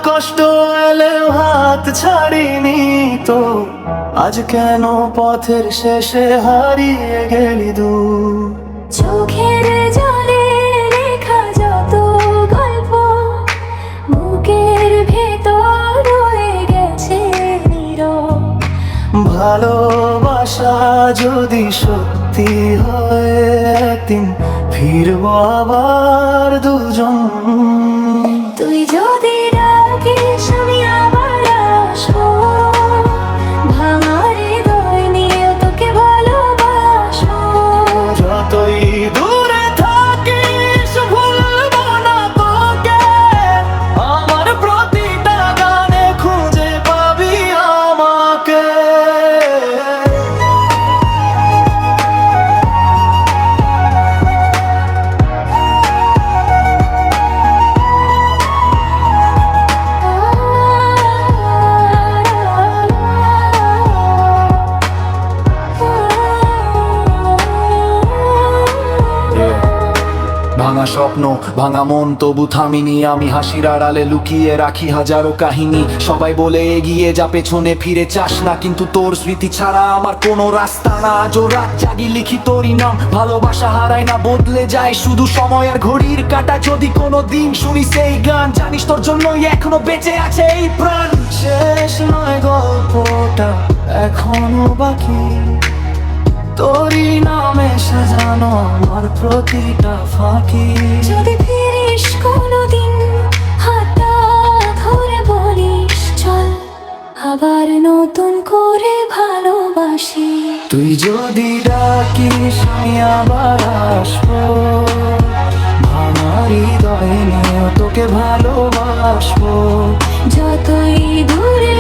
কষ্ট এলেও হাত ছাড়িনি তো, আজ কেন পথের শেষে হারিয়ে গেলি দূর। চোখের জলে লেখা যত গল্প বুকের ভেতর রয়ে গেছে নীরব। ভালোবাসা যদি সত্যি হয়, একদিন ফিরবো আবার দুজন। তুই যদি ডাকিস আমি আবার আসবো, ভাঙা হৃদয় নিয়ে তোকে ভালোবাসবো। যতই দূরে থাকিস ভুলবো না তোকে, আমার প্রতিটা গানে খুঁজে পাবি আমাকে। ভাঙা স্বপ্ন ভাঙা মন তবু থামিনি আমি, হাসির আড়ালে লুকিয়ে রাখি হাজারো কাহিনী। সবাই বলে এগিয়ে যা, পেছনে ফিরে চাস না, কিন্তু তোর স্মৃতি ছাড়া আমার কোনো রাস্তা না। আজও রাত জাগি লিখি তোরই নাম, ভালোবাসা হারায় না, বদলে যায় শুধু সময়ের ঘড়ির কাঁটা। যদি কোনো দিন শুনি সেই গান, জানিস তোর জন্যই এখনো বেঁচে আছে এই প্রাণ। শেষ নয় গল্পটা এখনো বাকি, তোরই নামে সাজানো আমার প্রতিটা ফাঁকি। যদি ফিরিস কোনোদিন হাতটা ধরে বলিস চল আবার নতুন করে ভালোবাসি। তুই যদি ডাকিস আমি আবার আসবো, ভাঙা হৃদয় নিয়ে তোকে ভালোবাসবো। যতই দূরে